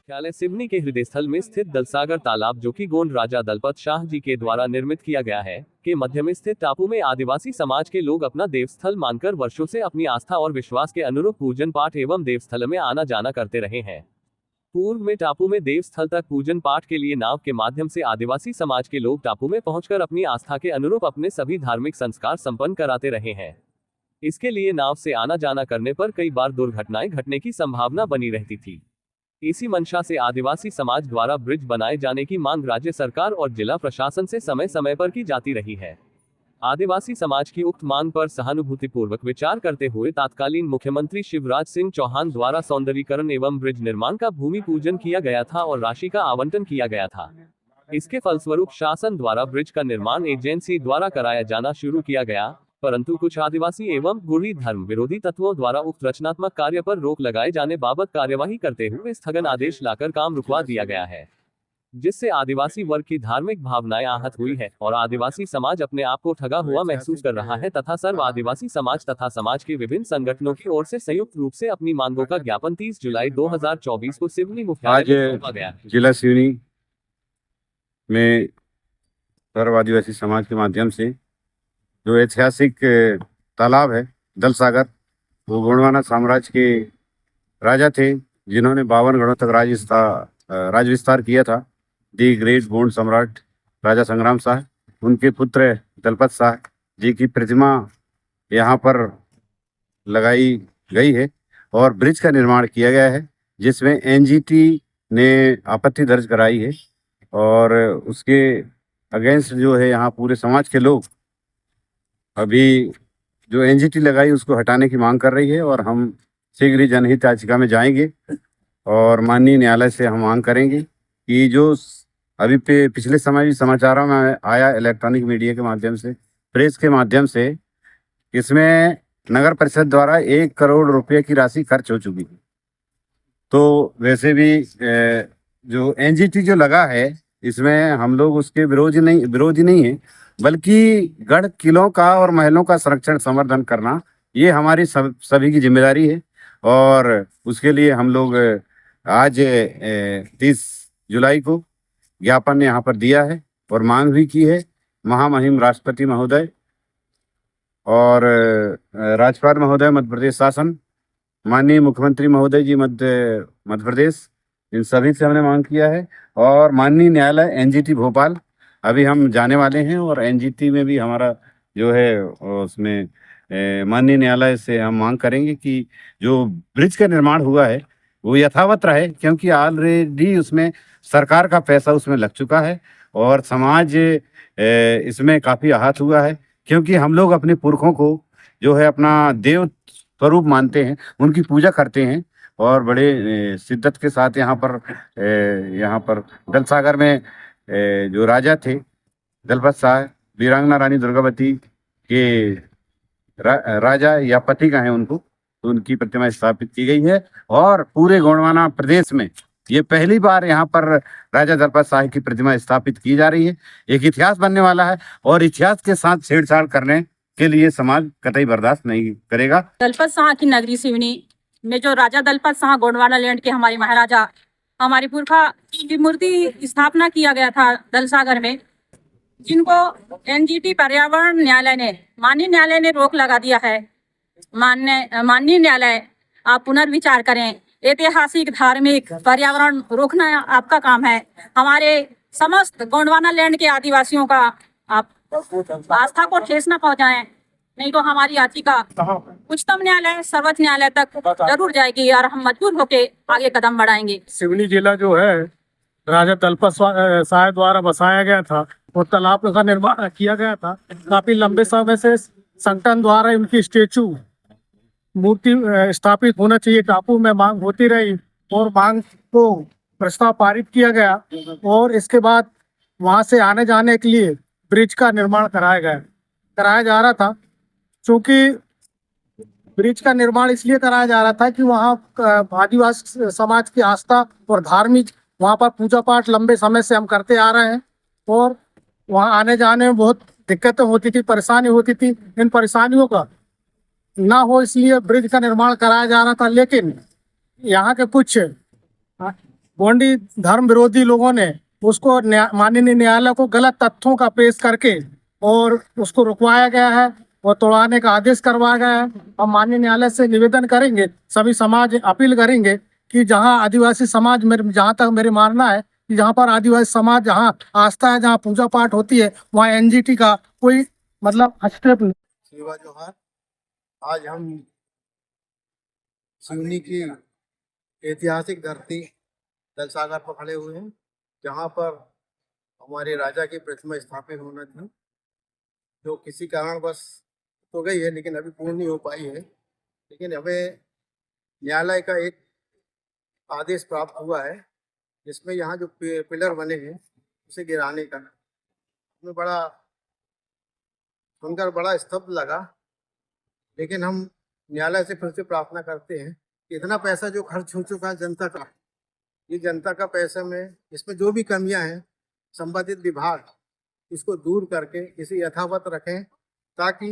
मुख्यालय सिवनी के हृदय स्थल में स्थित दलसागर तालाब, जो कि गोंड राजा दलपत शाह जी के द्वारा निर्मित किया गया है, के मध्य में स्थित टापू में आदिवासी समाज के लोग अपना देवस्थल मानकर वर्षों से अपनी आस्था और विश्वास के अनुरूप पूजन पाठ एवं देवस्थल में आना जाना करते रहे हैं। पूर्व में टापू में देवस्थल तक पूजन पाठ के लिए नाव के माध्यम से आदिवासी समाज के लोग टापू में पहुंचकर अपनी आस्था के अनुरूप अपने सभी धार्मिक संस्कार संपन्न कराते रहे हैं। इसके लिए नाव से आना जाना करने पर कई बार दुर्घटनाएं घटने की संभावना बनी रहती थी। इसी मंशा से आदिवासी समाज द्वारा ब्रिज बनाए जाने की मांग राज्य सरकार और जिला प्रशासन से समय समय पर की जाती रही है। आदिवासी समाज की उक्त मांग पर सहानुभूतिपूर्वक विचार करते हुए तत्कालीन मुख्यमंत्री शिवराज सिंह चौहान द्वारा सौंदर्यीकरण एवं ब्रिज निर्माण का भूमि पूजन किया गया था और राशि का आवंटन किया गया था। इसके फलस्वरूप शासन द्वारा ब्रिज का निर्माण एजेंसी द्वारा कराया जाना शुरू किया गया, परंतु कुछ आदिवासी एवं गुर्जर धर्म विरोधी तत्वों द्वारा उक्त रचनात्मक कार्य पर रोक लगाए जाने बाबत कार्यवाही करते हुए स्थगन आदेश लाकर काम रुकवा दिया गया है, जिससे आदिवासी वर्ग की धार्मिक भावनाएं आहत हुई है और आदिवासी समाज अपने आप को ठगा हुआ महसूस कर रहा है तथा सर्व आदिवासी समाज तथा समाज के विभिन्न संगठनों की ओर से संयुक्त रूप से अपनी मांगों का ज्ञापन 30 जुलाई 2024 को सिवनी मुख्यालय में सौंपा गया। जिला सिवनी में सर्व आदिवासी समाज के माध्यम से जो ऐतिहासिक तालाब है दलसागर, वो गोंडवाना साम्राज्य के राजा थे जिन्होंने 52 गढ़ों तक राज विस्तार किया था। दी ग्रेट गोंड सम्राट राजा संग्राम शाह, उनके पुत्र दलपत शाह जी की प्रतिमा यहाँ पर लगाई गई है और ब्रिज का निर्माण किया गया है, जिसमें एनजीटी ने आपत्ति दर्ज कराई है और उसके अगेंस्ट जो है यहाँ पूरे समाज के लोग अभी जो एनजीटी लगाई उसको हटाने की मांग कर रही है और हम शीघ्र ही जनहित याचिका में जाएंगे और माननीय न्यायालय से हम मांग करेंगे कि जो अभी पिछले समय भी समाचारों में आया, इलेक्ट्रॉनिक मीडिया के माध्यम से, प्रेस के माध्यम से, इसमें नगर परिषद द्वारा 1 करोड़ रुपए की राशि खर्च हो चुकी है। तो वैसे भी जो एनजीटी जो लगा है इसमें हम लोग उसके विरोधी नहीं है, बल्कि गढ़ किलों का और महलों का संरक्षण संवर्धन करना ये हमारी सभी की जिम्मेदारी है और उसके लिए हम लोग आज 30 जुलाई को ज्ञापन यहाँ पर दिया है और मांग भी की है। महामहिम राष्ट्रपति महोदय और राज्यपाल महोदय मध्य प्रदेश शासन, माननीय मुख्यमंत्री महोदय जी मध्य प्रदेश, इन सभी से हमने मांग किया है और माननीय न्यायालय एनजीटी भोपाल अभी हम जाने वाले हैं और एनजीटी में भी हमारा जो है उसमें माननीय न्यायालय से हम मांग करेंगे कि जो ब्रिज का निर्माण हुआ है वो यथावत रहे, क्योंकि ऑलरेडी उसमें सरकार का पैसा उसमें लग चुका है और समाज इसमें काफ़ी आहत हुआ है, क्योंकि हम लोग अपने पुरखों को जो है अपना देव स्वरूप मानते हैं, उनकी पूजा करते हैं और बड़े शिद्दत के साथ यहाँ पर दलसागर में जो राजा थे दलपत शाह, वीरांगना रानी दुर्गावती के राजा या पति का है उनको, तो उनकी प्रतिमा स्थापित की गई है और पूरे गोंडवाना प्रदेश में ये पहली बार यहाँ पर राजा दलपत शाह की प्रतिमा स्थापित की जा रही है। एक इतिहास बनने वाला है और इतिहास के साथ छेड़छाड़ करने के लिए समाज कतई बर्दाश्त नहीं करेगा। दलपत शाह की नगरी सिवनी में जो राजा दलपत शाह गोंडवाना लैंड के हमारे महाराजा, हमारी पुरखा की मूर्ति स्थापना किया गया था दलसागर में, जिनको एनजीटी पर्यावरण न्यायालय ने, माननीय न्यायालय ने रोक लगा दिया है। माननीय न्यायालय, आप पुनर्विचार करें। ऐतिहासिक, धार्मिक, पर्यावरण रोकना आपका काम है। हमारे समस्त गोंडवाना लैंड के आदिवासियों का आप आस्था को ठेस न पहुंचाएं, नहीं तो हमारी याचिका उच्चतम न्यायालय, सर्वोच्च न्यायालय तक जरूर जाएगी और हम मजबूर होके आगे कदम बढ़ाएंगे। सिवनी जिला जो है राजा दलपत शाह द्वारा बसाया गया था और तालाब का निर्माण किया गया था। काफी लंबे समय से संगठन द्वारा उनकी स्टेचू मूर्ति स्थापित होना चाहिए टापू में मांग होती रही और मांग को प्रस्ताव पारित किया गया और इसके बाद वहां से आने जाने के लिए ब्रिज का निर्माण कराया जा रहा था। क्योंकि ब्रिज का निर्माण इसलिए कराया जा रहा था कि वहाँ आदिवासी समाज की आस्था और धार्मिक, वहाँ पर पूजा पाठ लंबे समय से हम करते आ रहे हैं और वहाँ आने जाने में बहुत दिक्कतें होती थी, परेशानी होती थी। इन परेशानियों का ना हो इसलिए ब्रिज का निर्माण कराया जा रहा था, लेकिन यहाँ के कुछ गोंडी धर्म विरोधी लोगों ने उसको माननीय न्यायालय को गलत तथ्यों का पेश करके और उसको रुकवाया गया है और तोड़ाने का आदेश करवाया गया है। हम माननीय न्यायालय से निवेदन करेंगे, सभी समाज अपील करेंगे कि जहां आदिवासी समाज, मेरे जहां तक मेरी मानना है कि जहां पर आदिवासी समाज जहां आस्था है, जहां पूजा पाठ होती है, वहां एनजीटी का कोई मतलब हस्तक्षेप नहीं। सेवा जोहार। आज हम सिवनी की ऐतिहासिक धरती दलसागर पर खड़े हुए हैं, जहाँ पर हमारे राजा की प्रतिमा स्थापित होना थी, जो किसी कारणवश तो गई है लेकिन अभी पूर्ण नहीं हो पाई है। लेकिन हमें न्यायालय का एक आदेश प्राप्त हुआ है, जिसमें यहाँ जो पिलर बने हैं उसे गिराने का। हमें बड़ा सुनकर बड़ा स्तब्ध लगा, लेकिन हम न्यायालय से फिर से प्रार्थना करते हैं कि इतना पैसा जो खर्च हो चुका है जनता का, ये जनता का पैसा में इसमें जो भी कमियां हैं संबंधित विभाग इसको दूर करके इसे यथावत रखें, ताकि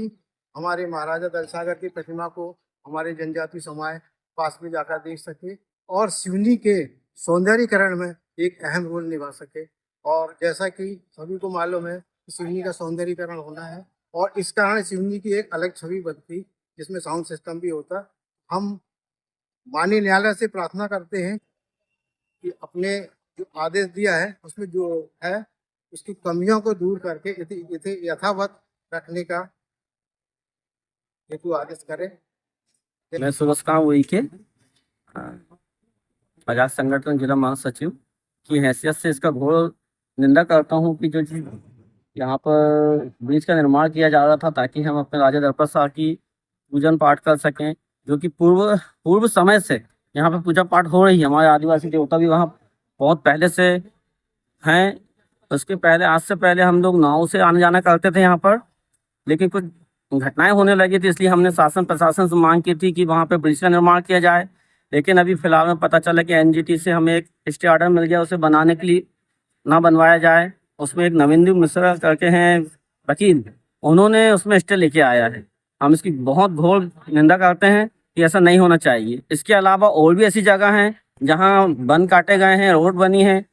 हमारे महाराजा दलसागर की प्रतिमा को हमारे जनजाति समाज पास में जाकर देख सके और सिवनी के सौंदर्यीकरण में एक अहम रोल निभा सके। और जैसा कि सभी को मालूम है कि सिवनी का सौंदर्यीकरण होना है और इस कारण सिवनी की एक अलग छवि बनती, जिसमें साउंड सिस्टम भी होता। हम माननीय न्यायालय से प्रार्थना करते हैं कि अपने जो आदेश दिया है उसमें जो है उसकी कमियों को दूर करके इसे यथावत रखने का हेतु आदेश करें। मैं सुबह हुई के आजाद संगठन जिला महासचिव की हैसियत से इसका घोर निंदा करता हूँ कि जो यहाँ पर ब्रिज का निर्माण किया जा रहा था ताकि हम अपने राजा दलपत शाह की पूजन पाठ कर सकें, जो कि पूर्व समय से यहाँ पर पूजा पाठ हो रही है। हमारे आदिवासी देवता भी वहाँ बहुत पहले से हैं। उसके पहले, आज से पहले हम लोग नाव से आने जाना करते थे यहाँ पर, लेकिन कुछ घटनाएं होने लगी थी, इसलिए हमने शासन प्रशासन से मांग की थी कि वहाँ पे ब्रिज का निर्माण किया जाए। लेकिन अभी फिलहाल में पता चला कि एनजीटी से हमें एक स्टे ऑर्डर मिल गया, उसे बनाने के लिए ना बनवाया जाए। उसमें एक नविंदु मिश्रा करके हैं वकील, उन्होंने उसमें स्टे लेके आया है। हम इसकी बहुत घोर निंदा करते हैं कि ऐसा नहीं होना चाहिए। इसके अलावा और भी ऐसी जगह हैं जहाँ वन काटे गए हैं, रोड बनी है,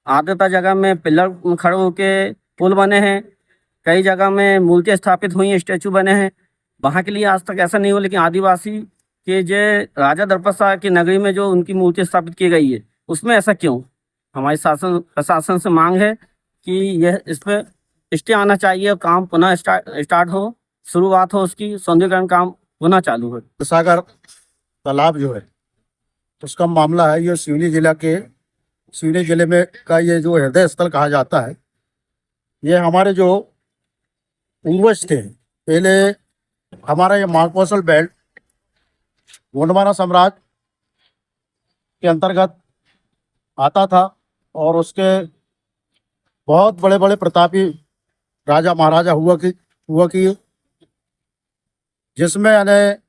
आधता जगह में पिलर खड़े होके पुल बने हैं, कई जगह में मूर्तियाँ स्थापित हुई हैं, स्टैचू बने हैं। वहाँ के लिए आज तक ऐसा नहीं हुआ, लेकिन आदिवासी के जो राजा दलपत शाह की नगरी में जो उनकी मूर्ति स्थापित की गई है उसमें ऐसा क्यों? हमारी शासन प्रशासन से मांग है कि यह इस पर स्टे आना चाहिए और काम पुनः स्टार्ट हो, शुरुआत हो, उसकी सौंदर्यीकरण काम पुनः चालू हो। सागर तालाब जो है उसका मामला है, ये सिवनी जिले में का ये जो हृदय स्थल कहा जाता है। ये हमारे जो पूर्वज थे, पहले हमारा ये महाकौशल बेल्ट गोंडवाना साम्राज्य के अंतर्गत आता था और उसके बहुत बड़े बड़े प्रतापी राजा महाराजा हुआ कि जिसमें यानी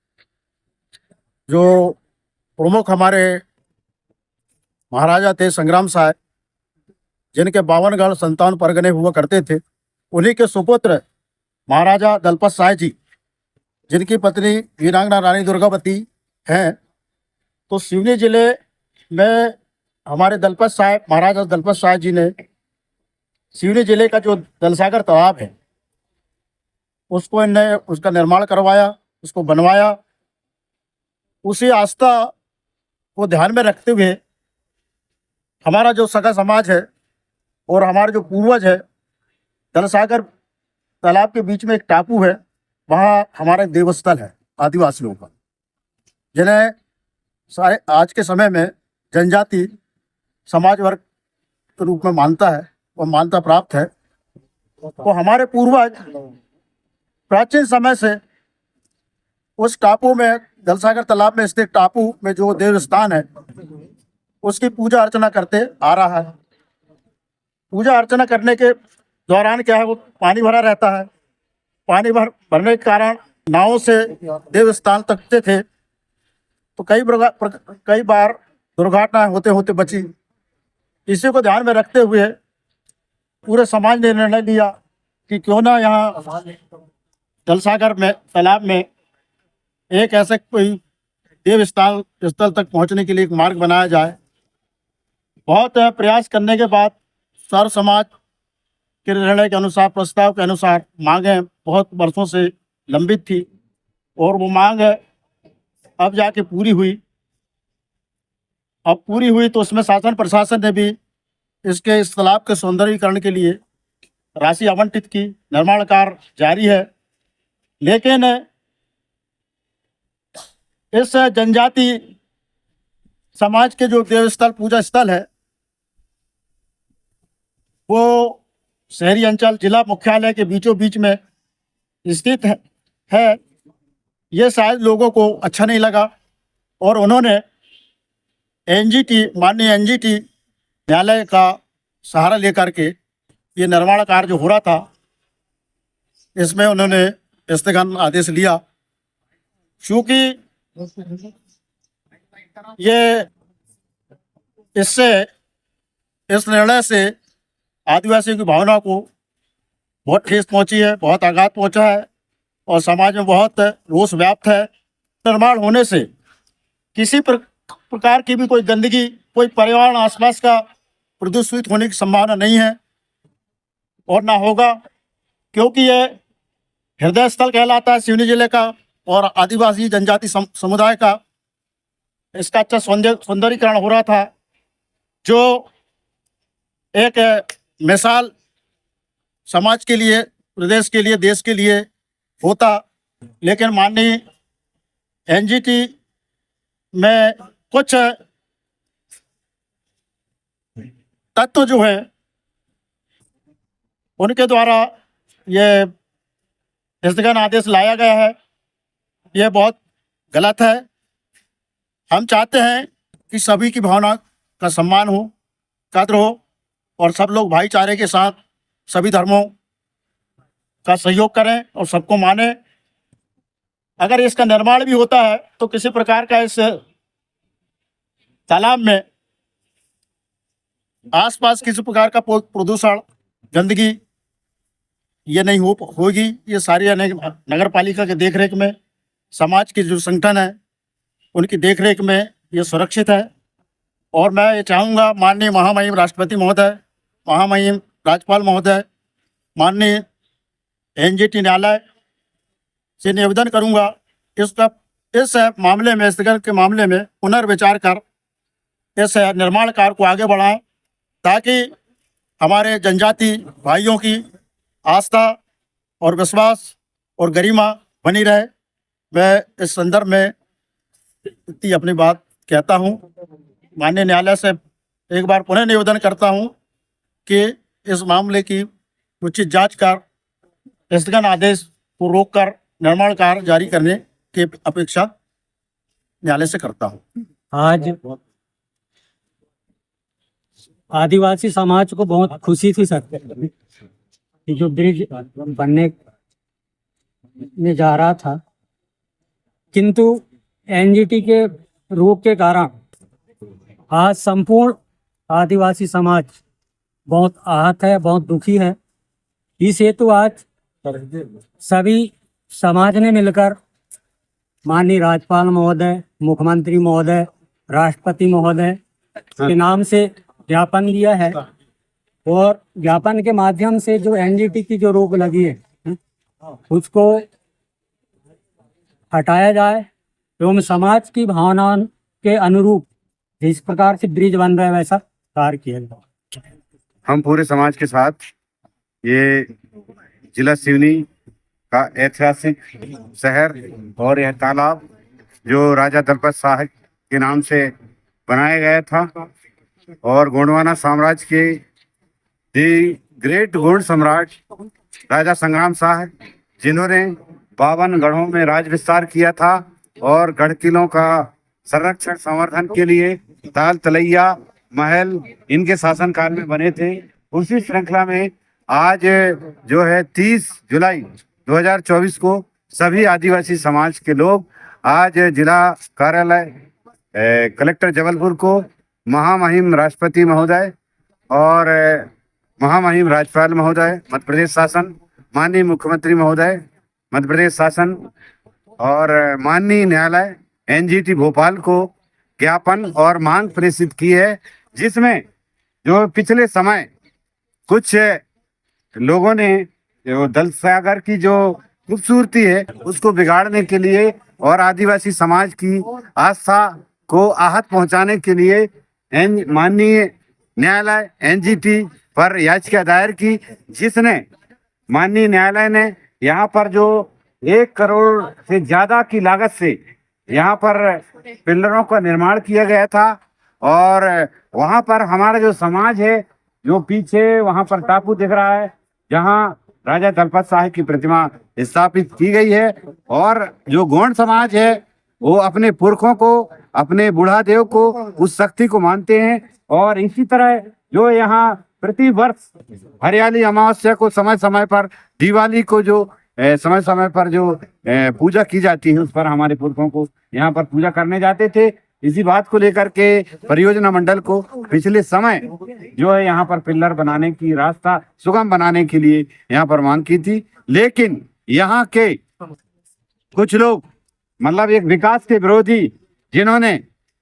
जो प्रमुख हमारे महाराजा थे संग्राम साहब, जिनके 52 संतान परगने हुआ करते थे, उन्हीं के सुपुत्र महाराजा दलपत शाह जी, जिनकी पत्नी वीरांगना रानी दुर्गावती हैं। तो सिवनी जिले में हमारे दलपत साहब, महाराजा दलपत शाह जी ने सिवनी जिले का जो दलसागर तालाब है उसको इन्हें उसका निर्माण करवाया, उसको बनवाया। उसी आस्था को ध्यान में रखते हुए हमारा जो सगा समाज है और हमारे जो पूर्वज है, दलसागर तालाब के बीच में एक टापू है, वहाँ हमारा एक देवस्थल है आदिवासियों का, जिन्हें सारे आज के समय में जनजाति समाज वर्ग के रूप में मानता है और मान्यता प्राप्त है। तो हमारे पूर्वज प्राचीन समय से उस टापू में, दलसागर तालाब में स्थित टापू में जो देवस्थान है उसकी पूजा अर्चना करते आ रहा है। पूजा अर्चना करने के दौरान क्या है, वो पानी भरा रहता है। पानी भरने के कारण नावों से देवस्थान तकते थे, तो कई बार दुर्घटना होते होते बची। इसी को ध्यान में रखते हुए पूरे समाज ने निर्णय लिया कि क्यों ना यहाँ दलसागर में तालाब में एक ऐसे कोई देव स्थल तक पहुँचने के लिए एक मार्ग बनाया जाए। बहुत प्रयास करने के बाद सर्व समाज के निर्णय के अनुसार, प्रस्ताव के अनुसार, मांगें बहुत वर्षों से लंबित थी और वो मांग अब जाके पूरी हुई। अब पूरी हुई तो उसमें शासन प्रशासन ने भी इस तालाब के सौंदर्यीकरण के लिए राशि आवंटित की। निर्माण कार्य जारी है, लेकिन इस जनजाति समाज के जो देवस्थल, पूजा स्थल है, वो शहरी अंचल जिला मुख्यालय के बीचों बीच में स्थित है। ये शायद लोगों को अच्छा नहीं लगा और उन्होंने एनजीटी, माननीय एनजीटी न्यायालय का सहारा लेकर के ये निर्माण कार्य जो हो रहा था, इसमें उन्होंने स्थगन आदेश लिया। क्योंकि ये इससे, इस निर्णय से आदिवासियों की भावना को बहुत ठेस पहुंची है, बहुत आघात पहुंचा है और समाज में बहुत रोष व्याप्त है। निर्माण होने से किसी प्रकार की भी कोई गंदगी, कोई पर्यावरण आसपास का प्रदूषित होने की संभावना नहीं है और ना होगा, क्योंकि ये हृदय स्थल कहलाता है सिवनी जिले का और आदिवासी जनजाति समुदाय का। इसका अच्छा सौंदर्यीकरण हो रहा था, जो एक मिसाल समाज के लिए, प्रदेश के लिए, देश के लिए होता। लेकिन माननीय एनजीटी में कुछ तत्व जो है, उनके द्वारा ये स्थगन आदेश लाया गया है, ये बहुत गलत है। हम चाहते हैं कि सभी की भावना का सम्मान हो, कद्र हो और सब लोग भाईचारे के साथ सभी धर्मों का सहयोग करें और सबको माने। अगर इसका निर्माण भी होता है तो किसी प्रकार का इस तालाब में आसपास किसी प्रकार का प्रदूषण, गंदगी ये नहीं होगी। ये सारी नगर पालिका के देखरेख में, समाज के जो संगठन है उनकी देखरेख में ये सुरक्षित है। और मैं ये चाहूँगा माननीय महामहिम राष्ट्रपति महोदय, महामहिम राज्यपाल महोदय, माननीय एनजीटी न्यायालय से निवेदन करूँगा इस मामले में, स्थगन के मामले में पुनर्विचार कर इस निर्माण कार्य को आगे बढ़ाएं, ताकि हमारे जनजाति भाइयों की आस्था और विश्वास और गरिमा बनी रहे। मैं इस संदर्भ में इतनी अपनी बात कहता हूँ। माननीय न्यायालय से एक बार पुनः निवेदन करता हूँ कि इस मामले की उचित जांच कर स्थगन आदेश को रोककर निर्माण कार्य जारी करने की अपेक्षा न्यायालय से करता हूँ। आज आदिवासी समाज को बहुत खुशी थी सर कि जो ब्रिज बनने में जा रहा था, किंतु एनजीटी के रोक के कारण आज संपूर्ण आदिवासी समाज बहुत आहत है, बहुत दुखी है। इस हेतु आज सभी समाज ने मिलकर माननीय राज्यपाल महोदय, मुख्यमंत्री महोदय, राष्ट्रपति महोदय के नाम से ज्ञापन दिया है और ज्ञापन के माध्यम से जो एनजीटी की जो रोक लगी है उसको हटाया जाए एवं समाज की भावनाओं के अनुरूप जिस प्रकार से ब्रिज बन रहा है वैसा कार्य किया जाए। हम पूरे समाज के साथ ये जिला सिवनी का ऐतिहासिक शहर और यह तालाब जो राजा दलपत शाह के नाम से बनाया गया था और गोंडवाना साम्राज्य के दी ग्रेट गोंड सम्राट राजा संग्राम शाह, जिन्होंने 52 गढ़ों में राज विस्तार किया था और गढ़ किलों का संरक्षण संवर्धन के लिए ताल तलैया महल इनके शासनकाल में बने थे। उसी श्रृंखला में आज जो है 30 जुलाई 2024 को सभी आदिवासी समाज के लोग आज जिला कार्यालय कलेक्टर जबलपुर को महामहिम राष्ट्रपति महोदय और महामहिम राज्यपाल महोदय मध्य प्रदेश शासन, माननीय मुख्यमंत्री महोदय मध्य प्रदेश शासन और माननीय न्यायालय एनजीटी भोपाल को ज्ञापन और मांग प्रेषित की है, जिसमें जो पिछले समय कुछ लोगों ने जो दल सागर की जो खूबसूरती है उसको बिगाड़ने के लिए और आदिवासी समाज की आस्था को आहत पहुंचाने के लिए माननीय न्यायालय एनजीटी पर याचिका दायर की, जिसने माननीय न्यायालय ने यहाँ पर जो 1 करोड़ से ज्यादा की लागत से यहाँ पर पिलरों का निर्माण किया गया था और वहाँ पर हमारा जो समाज है, जो पीछे वहाँ पर टापू दिख रहा है जहाँ राजा दलपत साहब की प्रतिमा स्थापित की गई है, और जो गोंड समाज है वो अपने पुरखों को, अपने बूढ़ा देव को, उस शक्ति को मानते हैं। और इसी तरह जो यहाँ प्रति वर्ष हरियाली अमावस्या को समय समय पर, दिवाली को जो समय समय पर जो पूजा की जाती है, उस पर हमारे पुरखों को यहाँ पर पूजा करने जाते थे। इसी बात को लेकर के परियोजना मंडल को पिछले समय जो है यहाँ पर पिलर बनाने की, रास्ता सुगम बनाने के लिए यहाँ पर मांग की थी, लेकिन यहाँ के कुछ लोग मतलब एक विकास के विरोधी, जिन्होंने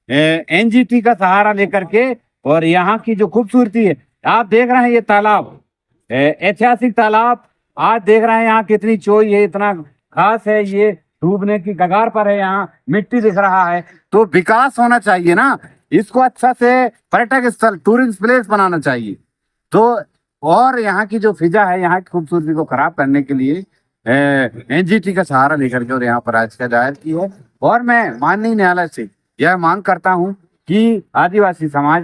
एनजीटी का सहारा लेकर के और यहाँ की जो खूबसूरती है, आप देख रहे हैं ये तालाब, ऐतिहासिक तालाब, आज देख रहे हैं यहाँ कितनी चोई है, इतना घास है, ये डूबने की कगार पर है, यहाँ मिट्टी दिख रहा है। तो विकास होना चाहिए ना, इसको अच्छा से पर्यटक स्थल, टूरिस्ट प्लेस बनाना चाहिए। तो और यहाँ की जो फिजा है, यहाँ की खूबसूरती को खराब करने के लिए एनजीटी का सहारा लेकर के और यहाँ पर याचिका दायर की है। और मैं माननीय न्यायालय से यह मांग करता हूँ कि आदिवासी समाज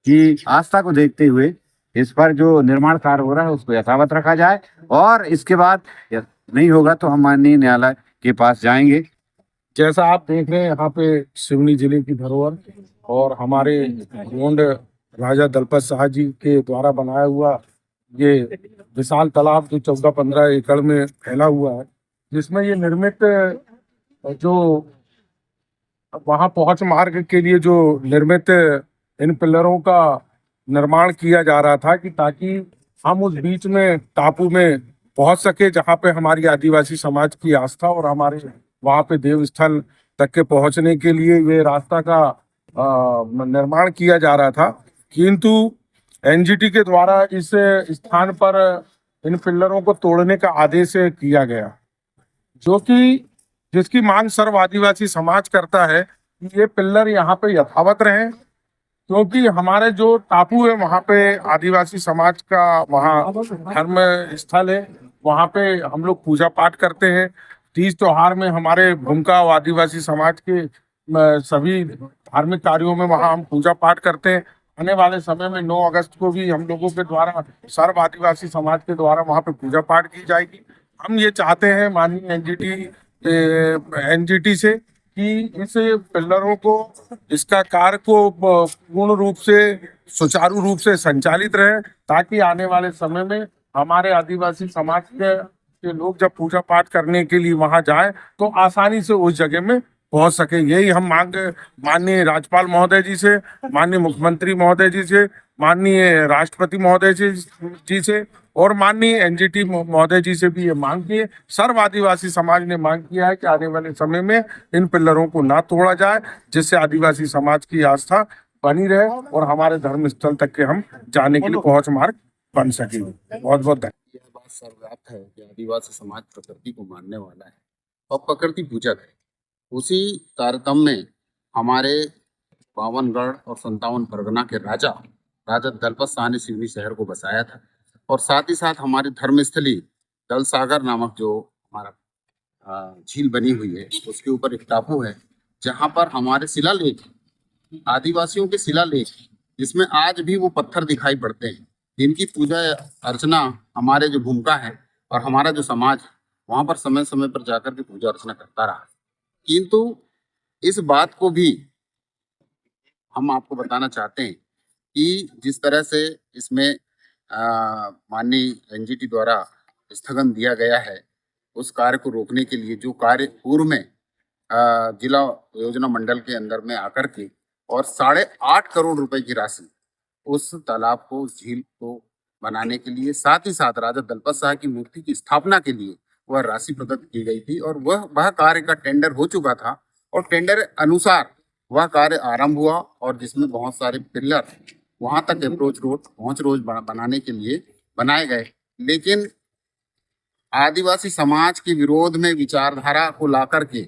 की आस्था को देखते हुए इस पर जो निर्माण कार्य हो रहा है उसको यथावत रखा जाए, और इसके बाद नहीं होगा तो हम माननीय न्यायालय के पास जाएंगे। जैसा आप देख रहे हैं यहाँ पे सिवनी जिले की धरोहर और हमारे गोंड राजा दलपत साहब जी के द्वारा बनाया हुआ ये विशाल तालाब जो 14-15 एकड़ में फैला हुआ है, जिसमें ये निर्मित जो वहाँ पहुंच मार्ग के लिए जो निर्मित इन पिलरों का निर्माण किया जा रहा था कि ताकि हम उस बीच में टापू में पहुंच सके जहाँ पे हमारी आदिवासी समाज की आस्था और हमारे वहाँ पे देव स्थल तक के पहुंचने के लिए ये रास्ता का निर्माण किया जा रहा था। किंतु एनजीटी के द्वारा इस स्थान पर इन पिलरों को तोड़ने का आदेश किया गया, जो कि जिसकी मांग सर्व आदिवासी समाज करता है कि ये पिलर यहाँ पे यथावत रहें, क्योंकि हमारे जो टापू है वहाँ पे आदिवासी समाज का वहाँ धर्म स्थल है, वहाँ पे हम लोग पूजा पाठ करते हैं। तीज त्योहार में हमारे भूमिका और आदिवासी समाज के सभी धार्मिक कार्यों में वहाँ हम पूजा पाठ करते हैं। आने वाले समय में 9 अगस्त को भी हम लोगों के द्वारा सर्व आदिवासी समाज के द्वारा वहाँ पे पूजा पाठ की जाएगी। हम ये चाहते हैं माननीय एनजीटी से कि इस पिलरों को, इसका कार्य को पूर्ण रूप से सुचारू रूप से संचालित रहे, ताकि आने वाले समय में हमारे आदिवासी समाज के लोग जब पूजा पाठ करने के लिए वहां जाएं तो आसानी से उस जगह में पहुंच सके। यही हम मांग माननीय राज्यपाल महोदय जी से, माननीय मुख्यमंत्री महोदय जी से, माननीय राष्ट्रपति महोदय जी से और माननीय एनजीटी महोदय जी से भी ये मांग की है। सर्व आदिवासी समाज ने मांग किया है कि आने वाले समय में इन पिलरों को ना तोड़ा जाए, जिससे आदिवासी समाज की आस्था बनी रहे और हमारे धर्म स्थल तक के हम जाने के लिए पहुंच मार्ग बन सके। बहुत बहुत धन्यवाद। यह बात सर्वव्याप्त है कि आदिवासी समाज प्रकृति को मानने वाला है और प्रकृति पूजक है। उसी तारतम्य में हमारे 52गढ़ और 57 परगना के राजा दलपत साह ने सिवनी शहर को बसाया था, और साथ ही साथ हमारी धर्मस्थली दल सागर नामक जो हमारा झील बनी हुई है उसके ऊपर एक टापू है, जहाँ पर हमारे शिलालेख, आदिवासियों के शिलालेख, जिसमें आज भी वो पत्थर दिखाई पड़ते हैं, जिनकी पूजा अर्चना हमारे जो भूमिका है और हमारा जो समाज वहाँ पर समय समय पर जाकर के पूजा अर्चना करता रहा। किंतु इस बात को भी हम आपको बताना चाहते हैं कि जिस तरह से इसमें माननीय एनजीटी द्वारा स्थगन दिया गया है, उस कार्य को रोकने के लिए जो कार्य पूर्व में जिला योजना मंडल के अंदर में आकर के और 8.5 करोड़ रुपए की राशि उस तालाब को, उस झील को बनाने के लिए, साथ ही साथ राजा दलपत साह की मूर्ति की स्थापना के लिए वह राशि प्रदत्त की गई थी, और वह कार्य का टेंडर हो चुका था और टेंडर अनुसार वह कार्य आरंभ हुआ, और जिसमें बहुत सारे पिलर वहां तक अप्रोच रोड पहुंच रोड बनाने के लिए बनाए गए, लेकिन आदिवासी समाज के विरोध में विचारधारा को लाकर के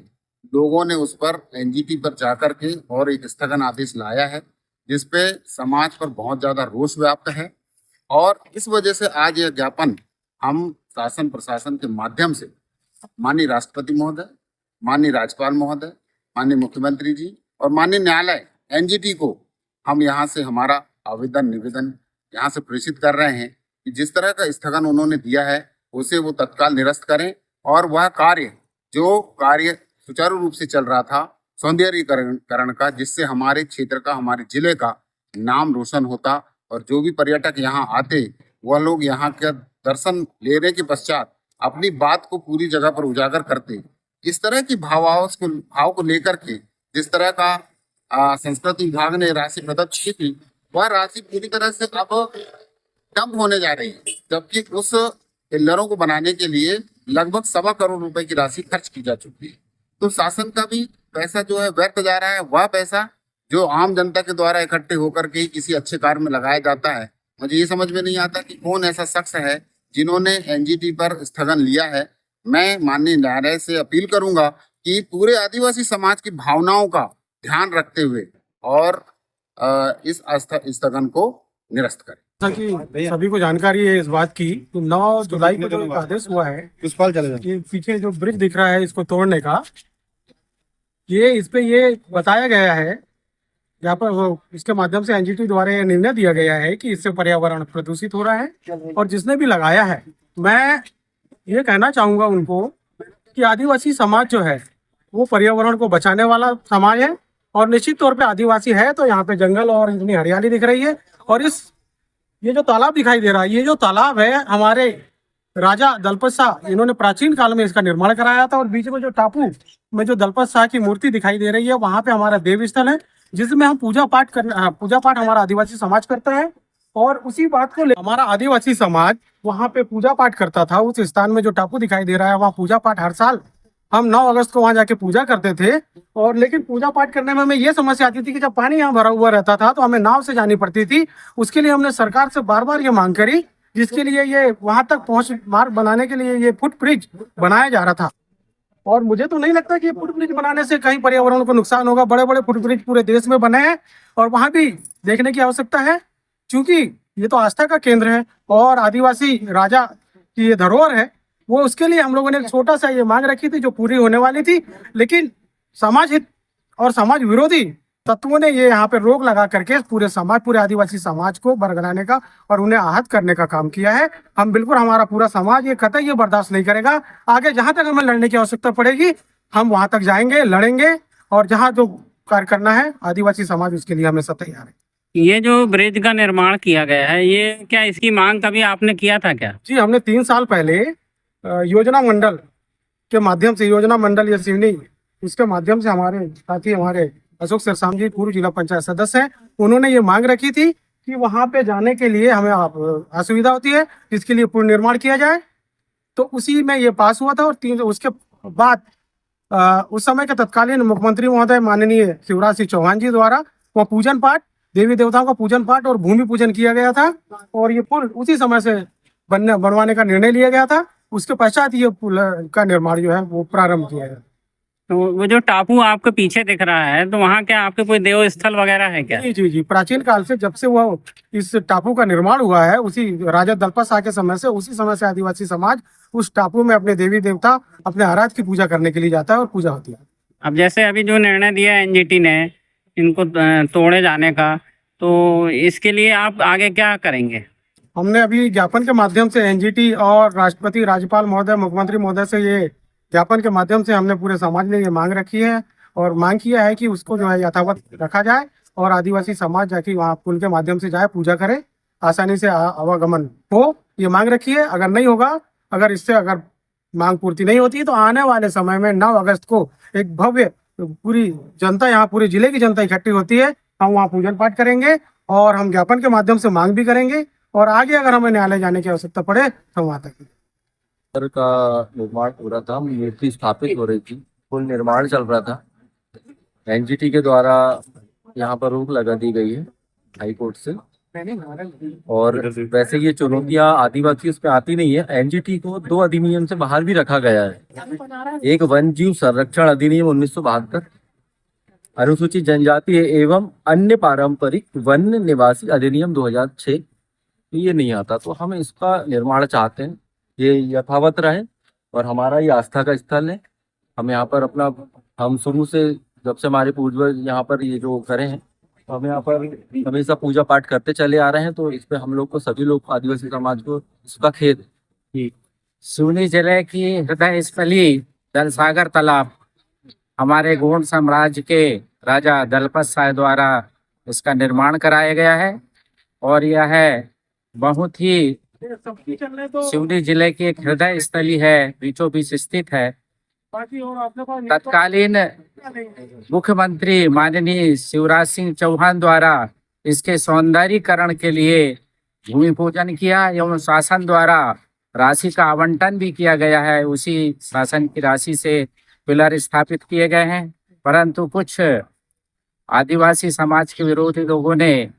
लोगों ने उस पर एनजीटी पर जाकर के और एक स्थगन आदेश लाया है, जिसपे समाज पर बहुत ज्यादा रोष व्याप्त है। और इस वजह से आज यह ज्ञापन हम शासन प्रशासन के माध्यम से माननीय राष्ट्रपति महोदय, माननीय राज्यपाल महोदय, माननीय मुख्यमंत्री जी और माननीय न्यायालय एनजीटी को हम यहाँ से हमारा आवेदन निवेदन यहाँ से प्रेषित कर रहे हैं कि जिस तरह का स्थगन उन्होंने दिया है उसे वो तत्काल निरस्त करें और वह कार्य सुचारू रूप से चल रहा था सौंदर्यीकरण का, जिससे हमारे क्षेत्र का, हमारे जिले का नाम रोशन होता और जो भी पर्यटक यहाँ आते वह लोग यहाँ के दर्शन लेने के पश्चात अपनी बात को पूरी जगह पर उजागर करते। इस तरह की भाव को लेकर के जिस तरह का संस्कृति विभाग ने राशि प्रदत्त की थी, वह राशि पूरी तरह से अब डंप होने जा रही है, जबकि उस पिल्लरों को बनाने के लिए लगभग 1.25 करोड़ रुपए की राशि खर्च की जा चुकी है। तो शासन का भी पैसा जो है व्यर्थ जा रहा है। वह पैसा जो आम जनता के द्वारा इकट्ठे होकर के किसी अच्छे कार्य में लगाया जाता है, मुझे ये समझ में नहीं आता कि कौन ऐसा शख्स है जिन्होंने एनजीटी पर स्थगन लिया है। मैं माननीय न्यायालय से अपील करूंगा कि पूरे आदिवासी समाज की भावनाओं का ध्यान रखते हुए और इस स्थगन को निरस्त करें। जैसा कि सभी को जानकारी है इस बात की, तो 9 जुलाई को जो एक आदेश हुआ है कि पीछे जो ब्रिज दिख रहा है इसको तोड़ने का, इस पे ये बताया गया है, यहाँ पर वो इसके माध्यम से एनजीटी द्वारा ये निर्णय दिया गया है कि इससे पर्यावरण प्रदूषित हो रहा है। और जिसने भी लगाया है, मैं ये कहना चाहूँगा उनको कि आदिवासी समाज जो है वो पर्यावरण को बचाने वाला समाज है और निश्चित तौर पे आदिवासी है तो यहाँ पे जंगल और इतनी हरियाली दिख रही है। और ये जो तालाब दिखाई दे रहा है, ये जो तालाब है हमारे राजा दलपत शाह, इन्होंने प्राचीन काल में इसका निर्माण कराया था। और बीच में जो टापू में जो दलपत शाह की मूर्ति दिखाई दे रही है, वहाँ पे हमारा देव स्थल है जिसमें हम पूजा पाठ हमारा आदिवासी समाज करता है। और उसी बात को हमारा आदिवासी समाज वहाँ पे पूजा पाठ करता था। उस स्थान में जो टापू दिखाई दे रहा है, वहाँ पूजा पाठ हर साल हम 9 अगस्त को वहाँ जाके पूजा करते थे। और लेकिन पूजा पाठ करने में हमें ये समस्या आती थी कि जब पानी यहाँ भरा हुआ रहता था तो हमें नाव से जानी पड़ती थी। उसके लिए हमने सरकार से बार बार ये मांग करी, जिसके लिए ये वहां तक पहुंच मार्ग बनाने के लिए ये फुट ब्रिज बनाया जा रहा था। और मुझे तो नहीं लगता कि ये फुट ब्रिज बनाने से कहीं पर्यावरण को नुकसान होगा। बड़े बड़े फुट ब्रिज पूरे देश में बने हैं और वहां भी देखने की आवश्यकता है, क्योंकि ये तो आस्था का केंद्र है और आदिवासी राजा की ये धरोहर है। वो उसके लिए हम लोगों ने एक छोटा सा ये मांग रखी थी जो पूरी होने वाली थी, लेकिन समाज हित और समाज विरोधी तत्वों ने ये यहाँ पे रोक लगा करके पूरे आदिवासी समाज को बरगलाने का और उन्हें आहत करने का काम किया है। हम बिल्कुल, हमारा पूरा समाज ये कतई ये बर्दाश्त नहीं करेगा। आगे जहां तक हमें लड़ने की आवश्यकता पड़ेगी हम वहां तक जाएंगे, लड़ेंगे और जहाँ जो कार्य करना है आदिवासी समाज उसके लिए हमेशा तैयार है। ये जो ब्रिज का निर्माण किया गया है, ये क्या इसकी मांग कभी आपने किया था क्या? जी, हमने 3 साल पहले योजना मंडल के माध्यम से, योजना मंडल या सिवनी, उसके माध्यम से हमारे साथी हमारे अशोक सरसाम जी पूर्व जिला पंचायत सदस्य हैं, उन्होंने ये मांग रखी थी कि वहां पे जाने के लिए हमें असुविधा होती है, इसके लिए पूर्ण निर्माण किया जाए। तो उसी में ये पास हुआ था। और उसके बाद उस समय के तत्कालीन मुख्यमंत्री महोदय माननीय शिवराज सिंह चौहान जी द्वारा वह पूजन पाठ, देवी देवताओं का पूजन पाठ और भूमि पूजन किया गया था और ये पुल उसी समय से बनवाने का निर्णय लिया गया था। उसके पश्चात ये पुल का निर्माण जो है वो प्रारंभ किया गया। तो वो जो टापू आपके पीछे दिख रहा है, तो वहाँ क्या आपके कोई देव स्थल वगैरह है क्या? जी जी जी, प्राचीन काल से जब से वह इस टापू का निर्माण हुआ है, उसी राजा दलपत शाह के समय से, उसी समय से आदिवासी समाज उस टापू में अपने देवी देवता, अपने आराध की पूजा करने के लिए जाता है और पूजा होती है। अब जैसे अभी जो निर्णय दिया एनजीटी ने इनको तोड़े जाने का, तो इसके लिए आप आगे क्या करेंगे? हमने अभी ज्ञापन के माध्यम से एनजीटी और राष्ट्रपति, राज्यपाल महोदय, मुख्यमंत्री महोदय से ये ज्ञापन के माध्यम से हमने पूरे समाज ने ये मांग रखी है और मांग किया है कि उसको जो है यथावत रखा जाए और आदिवासी समाज जाके वहाँ पुल के माध्यम से जाए, पूजा करे, आसानी से आवागमन हो, ये मांग रखी है। अगर नहीं होगा, अगर मांग पूर्ति नहीं होती तो आने वाले समय में 9 अगस्त को एक भव्य पूरी जनता, यहाँ पूरे जिले की जनता इकट्ठी होती है, हम वहाँ पूजन पाठ करेंगे और हम ज्ञापन के माध्यम से मांग भी करेंगे और आगे अगर हमें न्यायालय जाने की आवश्यकता पड़े तो वहाँ तक। का निर्माण हो रहा था, मूर्ति स्थापित हो रही थी, पुल निर्माण चल रहा था। एनजीटी के द्वारा यहाँ पर रोक लगा दी गई है हाई कोर्ट से, और वैसे ये चुनौतियां आदिवासी उस पे आती नहीं है। एनजीटी को 2 अधिनियम से बाहर भी रखा गया है। एक वन जीव संरक्षण अधिनियम 1972, अनुसूचित जनजाति एवं अन्य पारंपरिक वन्य निवासी अधिनियम 2006, ये नहीं आता। तो हम इसका निर्माण चाहते हैं, ये यथावत रहे और हमारा ये आस्था का स्थल है। हम यहाँ पर अपना, हम शुरू से जब से हमारे पूर्वज यहाँ पर ये जो करे हैं, तो हम यहाँ पर हमेशा पूजा पाठ करते चले आ रहे हैं। तो इस पे हम लोग को, सभी लोग आदिवासी समाज को इसका खेद है। सिवनी जिले की हृदय स्थली दलसागर तालाब हमारे गोंड साम्राज्य के राजा दलपत साय द्वारा इसका निर्माण कराया गया है और यह बहुत ही सिवनी जिले की एक हृदय स्थली है, बीचों बीच स्थित है। तत्कालीन मुख्यमंत्री माननीय शिवराज सिंह चौहान द्वारा इसके सौंदर्यीकरण के लिए भूमि पूजन किया एवं शासन द्वारा राशि का आवंटन भी किया गया है। उसी शासन की राशि से पिलर स्थापित किए गए हैं, परंतु कुछ आदिवासी समाज के विरोधी लोगों ने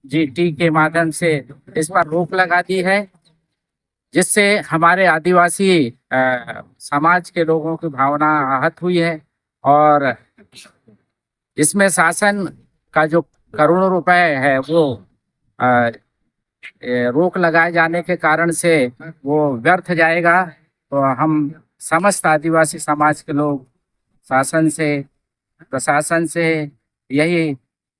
जीटी के माध्यम से इस पर रोक लगा दी है, जिससे हमारे आदिवासी समाज के लोगों की भावना आहत हुई है। और इसमें शासन का जो करोड़ों रुपए है वो रोक लगाए जाने के कारण से वो व्यर्थ जाएगा। तो हम समस्त आदिवासी समाज के लोग शासन से, प्रशासन से यही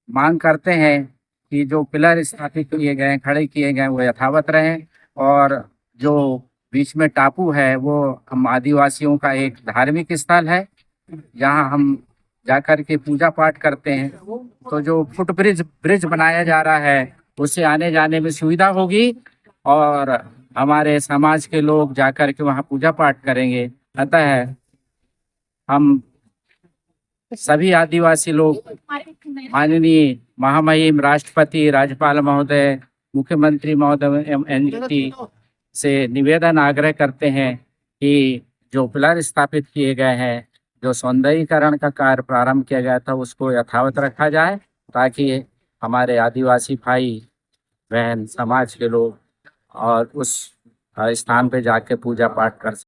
मांग करते हैं कि जो पिलर स्थापित किए गए, खड़े किए गए, वो यथावत रहें। और जो बीच में टापू है वो हम आदिवासियों का एक धार्मिक स्थल है, जहां हम जाकर के पूजा पाठ करते हैं। तो जो फुट ब्रिज बनाया जा रहा है, उससे आने जाने में सुविधा होगी और हमारे समाज के लोग जाकर के वहां पूजा पाठ करेंगे। अतः हम सभी आदिवासी लोग माननीय महामहिम राष्ट्रपति, राज्यपाल महोदय, मुख्यमंत्री महोदय एवं एनजीटी से निवेदन आग्रह करते हैं कि जो पिलर स्थापित किए गए हैं, जो सौंदर्यीकरण का कार्य प्रारंभ किया गया था, उसको यथावत रखा जाए, ताकि हमारे आदिवासी भाई बहन समाज के लोग और उस स्थान पे जाके पूजा पाठ कर सकें।